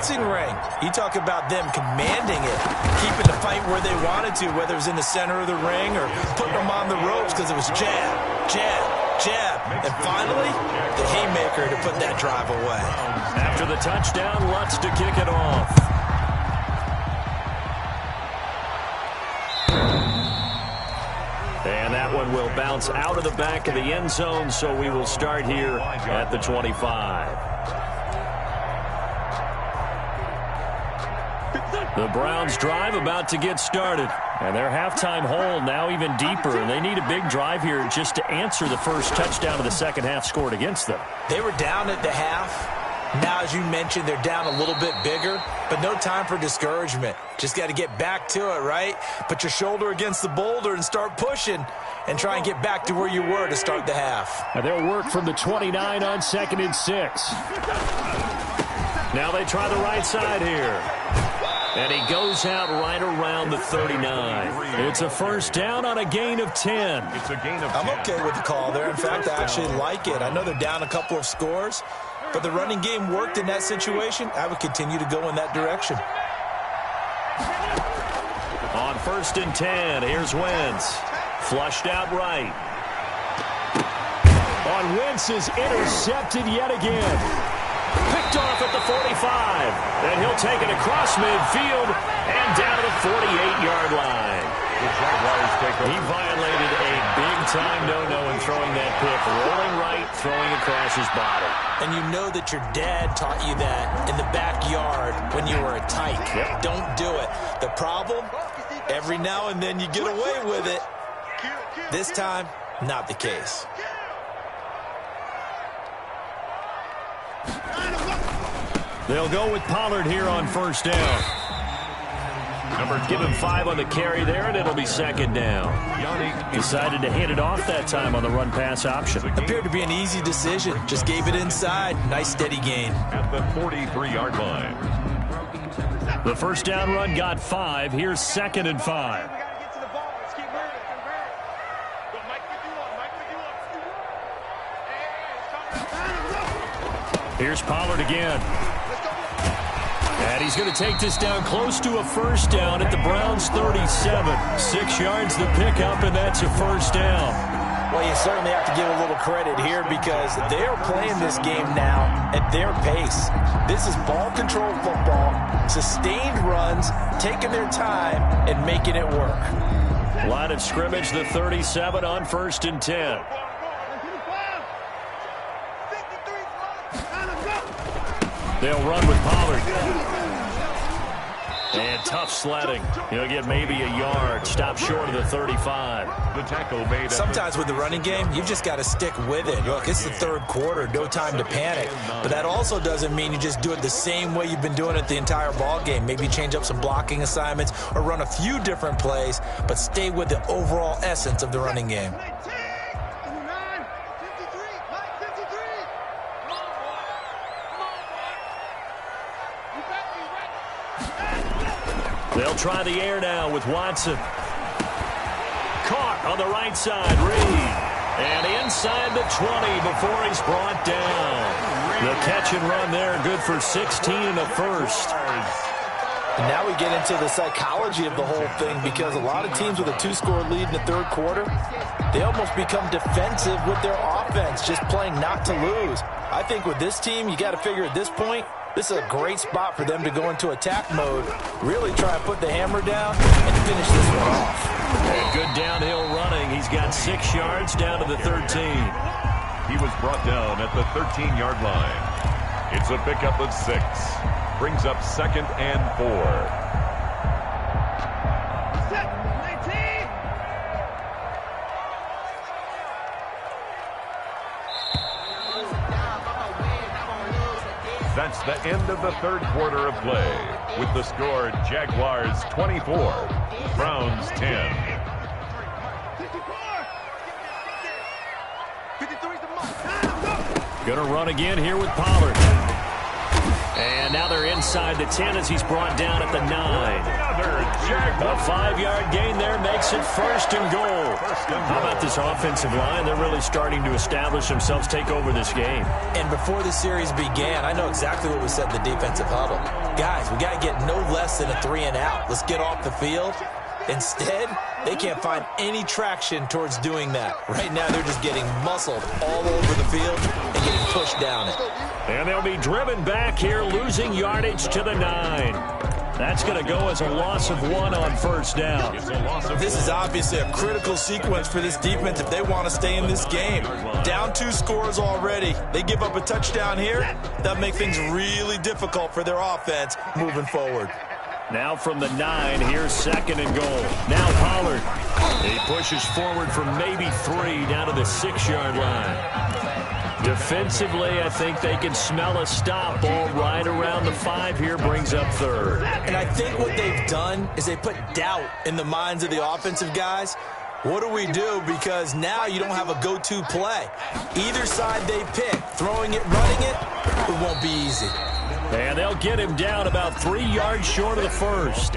boxing ring. You talk about them commanding it, keeping the fight where they wanted to, whether it was in the center of the ring or putting them on the ropes because it was jab, jab, jab. And finally, the haymaker to put that drive away. After the touchdown, Lutz to kick it off. And that one will bounce out of the back of the end zone, so we will start here at the 25. The Browns drive about to get started. And their halftime hole now even deeper, and they need a big drive here just to answer the first touchdown of the second half scored against them. They were down at the half. Now, as you mentioned, they're down a little bit bigger, but no time for discouragement. Just got to get back to it, right? Put your shoulder against the boulder and start pushing and try and get back to where you were to start the half. And they'll work from the 29 on 2nd and 6. Now they try the right side here. And he goes out right around the 39. It's a first down on a gain of 10. It's a gain of 10. I'm okay with the call there. In fact, I actually like it. I know they're down a couple of scores, but the running game worked in that situation. I would continue to go in that direction. On 1st and 10, here's Wentz. Flushed out right. On Wentz is intercepted yet again. Picked off at the 45. And he'll take it across midfield and down to the 48-yard line. He violated a big-time no-no in throwing that pick. Rolling right, throwing across his body. And you know that your dad taught you that in the backyard when you were a tyke. Yep. Don't do it. The problem, every now and then you get away with it. This time, not the case. They'll go with Pollard here on first down. Give him 5 on the carry there, and it'll be 2nd down. Decided to hand it off that time on the run-pass option. Appeared to be an easy decision. Just gave it inside. Nice steady gain. At the 43-yard line. The first down run got 5. Here's 2nd and 5. Here's Pollard again. And he's going to take this down close to a first down at the Browns' 37. 6 yards the pickup, and that's a first down. Well, you certainly have to give a little credit here because they are playing this game now at their pace. This is ball-control football, sustained runs, taking their time, and making it work. Line of scrimmage, the 37 on 1st and 10. They'll run with Pollard. And tough sledding. He'll get maybe a yard. Stop short of the 35. The tackle made. Sometimes with the running game, you've just got to stick with it. Look, it's the 3rd quarter. No time to panic. But that also doesn't mean you just do it the same way you've been doing it the entire ball game. Maybe change up some blocking assignments or run a few different plays, but stay with the overall essence of the running game. They'll try the air now with Watson. Caught on the right side, Reed. And inside the 20 before he's brought down. The catch and run there, good for 16 and a first. And now we get into the psychology of the whole thing because a lot of teams with a 2-score lead in the 3rd quarter, they almost become defensive with their offense, just playing not to lose. I think with this team, you got to figure at this point, this is a great spot for them to go into attack mode, really try and put the hammer down and finish this one off. And good downhill running. He's got 6 yards down to the 13. He was brought down at the 13-yard line. It's a pickup of 6. Brings up 2nd and 4. That's the end of the 3rd quarter of play. With the score, Jaguars 24, Browns 10. Gonna run again here with Pollard. And now they're inside the 10 as he's brought down at the 9. A 5-yard gain there makes it 1st and goal. How about this offensive line? They're really starting to establish themselves, take over this game. And before the series began, I know exactly what we said in the defensive huddle. Guys, we got to get no less than a 3-and-out. Let's get off the field. Instead, they can't find any traction towards doing that. Right now, they're just getting muscled all over the field and getting pushed down it. And they'll be driven back here, losing yardage to the 9. That's going to go as a loss of 1 on 1st down. This is obviously a critical sequence for this defense if they want to stay in this game. Down 2 scores already. They give up a touchdown here. That'll make things really difficult for their offense moving forward. Now from the 9, here's 2nd and goal. Now Pollard. He pushes forward for maybe 3 down to the 6-yard line. Defensively, I think they can smell a stop. Ball right around the 5 here, brings up 3rd. And I think what they've done is they put doubt in the minds of the offensive guys. What do we do? Because now you don't have a go-to play. Either side they pick, throwing it, running it, it won't be easy. And they'll get him down about 3 yards short of the 1st.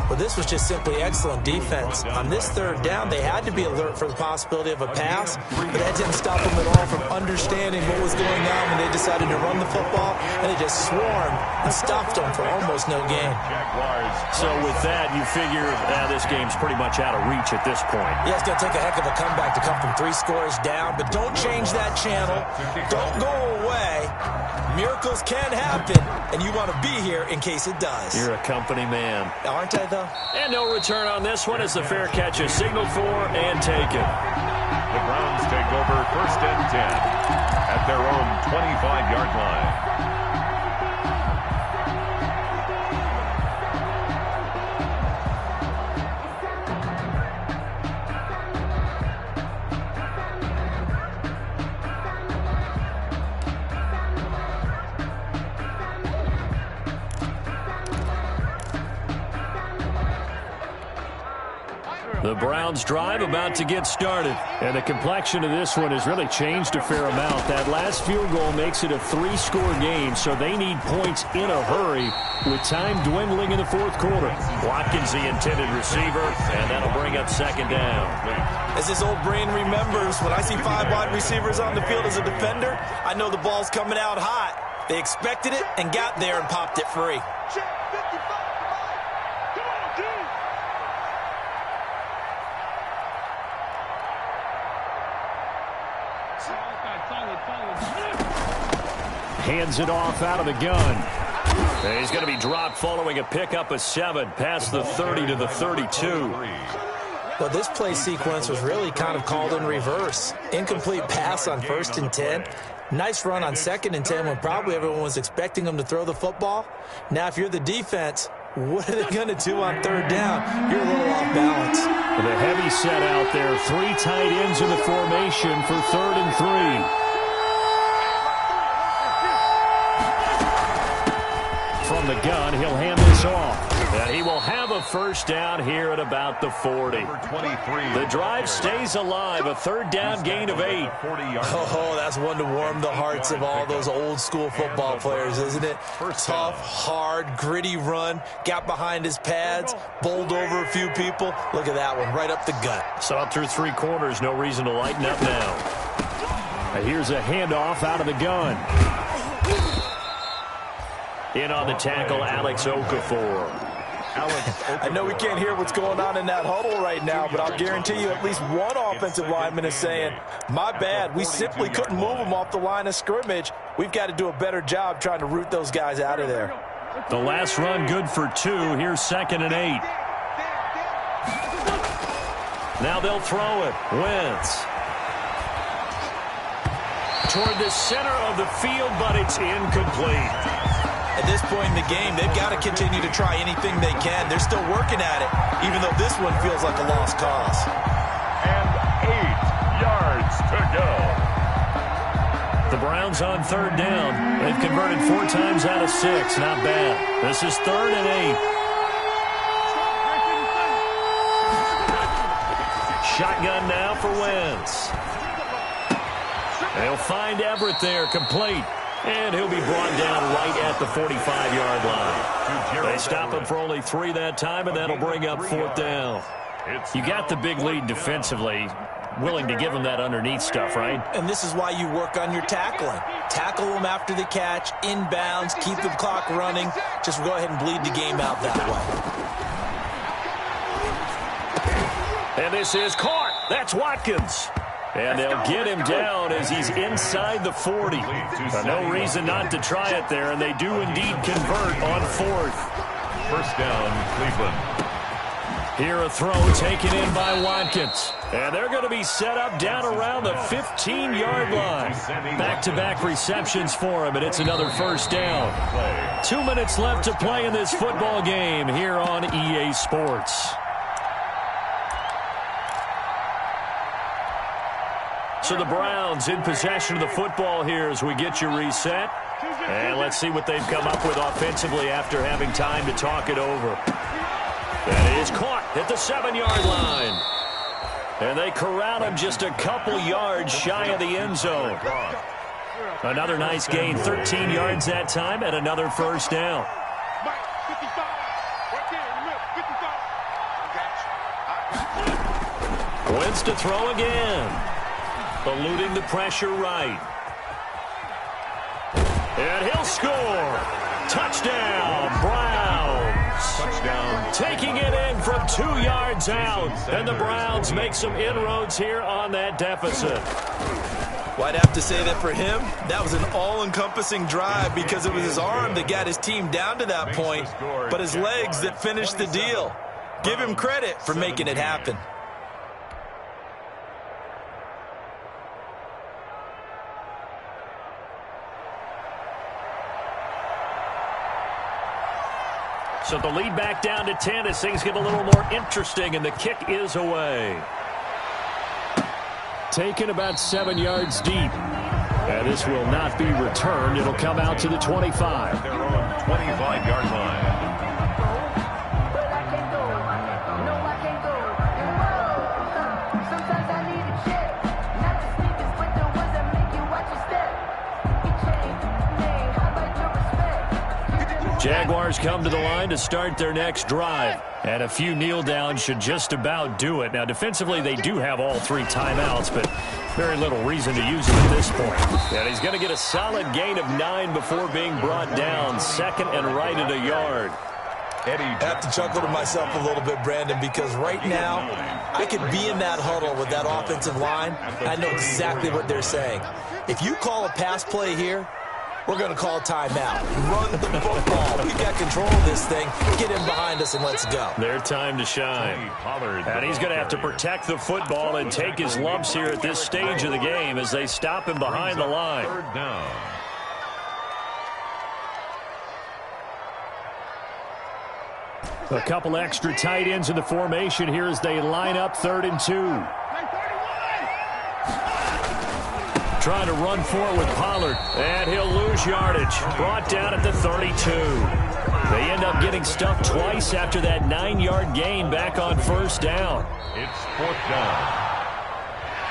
Well, this was just simply excellent defense. On this 3rd down, they had to be alert for the possibility of a pass, but that didn't stop them at all from understanding what was going on when they decided to run the football, and they just swarmed and stopped them for almost no gain. So with that, you figure this game's pretty much out of reach at this point. Yeah, it's going to take a heck of a comeback to come from 3 scores down, but don't change that channel. Don't go away. Miracles can happen, and you want to be here in case it does. You're a company man. Aren't I, though? And no return on this one as the fair catch is signaled for and taken. The Browns take over 1st and 10 at their own 25-yard line. The Browns drive about to get started. And the complexion of this one has really changed a fair amount. That last field goal makes it a 3-score game, so they need points in a hurry with time dwindling in the 4th quarter. Watkins the intended receiver, and that'll bring up 2nd down. As his old brain remembers, when I see 5 wide receivers on the field as a defender, I know the ball's coming out hot. They expected it and got there and popped it free. Hands it off out of the gun. And he's going to be dropped following a pickup of 7 past the 30 to the 32. Well, this play sequence was really kind of called in reverse. Incomplete pass on 1st and 10. Nice run on 2nd and 10 when probably everyone was expecting them to throw the football. Now, if you're the defense, what are they going to do on 3rd down? You're a little off balance. The heavy set out there. 3 tight ends in the formation for 3rd and 3. From the gun, he'll hand this off. And he will have a 1st down here at about the 40. The drive stays alive. A 3rd down gain of 8. Oh, that's one to warm the hearts of all those old school football players, isn't it? Tough, hard, gritty run. Got behind his pads, bowled over a few people. Look at that one, right up the gut. Saw through 3 quarters. No reason to lighten up now. And here's a handoff out of the gun. In on the tackle, Alex Okafor. I know we can't hear what's going on in that huddle right now, but I'll guarantee you at least one offensive lineman is saying, my bad, we simply couldn't move them off the line of scrimmage. We've got to do a better job trying to root those guys out of there. The last run good for 2. Here's 2nd and 8. Now they'll throw it. Wentz. Toward the center of the field, but it's incomplete. At this point in the game, they've got to continue to try anything they can. They're still working at it, even though this one feels like a lost cause. And 8 yards to go. The Browns on 3rd down. They've converted 4 times out of 6. Not bad. This is 3rd and 8. Shotgun now for Wentz. They'll find Everett there, complete. And he'll be brought down right at the 45-yard line. They stop him for only 3 that time, and that'll bring up 4th down. You got the big lead defensively, willing to give them that underneath stuff, right? And this is why you work on your tackling. Tackle them after the catch, inbounds, keep the clock running. Just go ahead and bleed the game out that way. And this is caught. That's Watkins. And they'll get him down as he's inside the 40. No reason not to try it there, and they do indeed convert on 4th. First down, Cleveland. Here a throw taken in by Watkins. And they're going to be set up down around the 15-yard line. Back-to-back receptions for him, and it's another first down. 2 minutes left to play in this football game here on EA Sports. So the Browns in possession of the football here as we get you reset. And let's see what they've come up with offensively after having time to talk it over. That is caught at the 7-yard line. And they corral him just a couple yards shy of the end zone. Another nice gain, 13 yards that time, and another first down. Wins to throw again. Eluding the pressure right. And he'll score. Touchdown, Browns. Touchdown. Taking it in from 2 yards out. And the Browns make some inroads here on that deficit. Well, I'd have to say that for him, that was an all-encompassing drive because it was his arm that got his team down to that point, but his legs that finished the deal. Give him credit for making it happen. So the lead back down to 10 as things get a little more interesting, and the kick is away. Taken about 7 yards deep. And this will not be returned. It'll come out to the 25. Their own 25-yard line. Jaguars come to the line to start their next drive. And a few kneel downs should just about do it. Now, defensively, they do have all 3 timeouts, but very little reason to use them at this point. And he's going to get a solid gain of 9 before being brought down. Second and right at a yard. I have to chuckle to myself a little bit, Brandon, because right now I could be in that huddle with that offensive line. I know exactly what they're saying. If you call a pass play here, we're going to call a timeout. Run the football. We've got control of this thing. Get him behind us and let's go. Their time to shine. And he's going to have to protect the football and take his lumps here at this stage of the game as they stop him behind the line. Third down. A couple extra tight ends in the formation here as they line up 3rd and 2. Trying to run for it with Pollard, and he'll lose yardage. Brought down at the 32. They end up getting stuffed twice after that 9-yard gain back on first down. It's 4th down.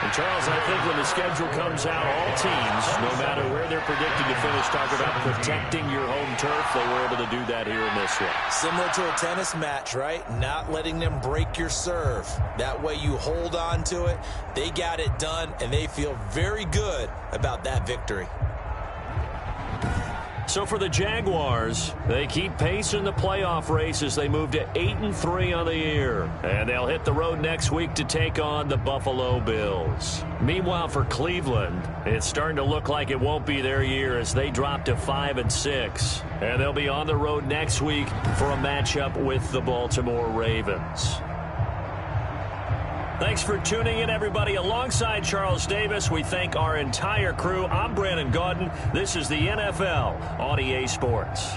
And, Charles, I think when the schedule comes out, all teams, no matter where they're predicted to finish, talk about protecting your home turf. They were able to do that here in this one. Similar to a tennis match, right? Not letting them break your serve. That way you hold on to it. They got it done, and they feel very good about that victory. So for the Jaguars, they keep pace in the playoff race as they move to 8-3 on the year. And they'll hit the road next week to take on the Buffalo Bills. Meanwhile, for Cleveland, it's starting to look like it won't be their year as they drop to 5-6. And they'll be on the road next week for a matchup with the Baltimore Ravens. Thanks for tuning in, everybody. Alongside Charles Davis, we thank our entire crew. I'm Brandon Gaudin. This is the NFL on EA Sports.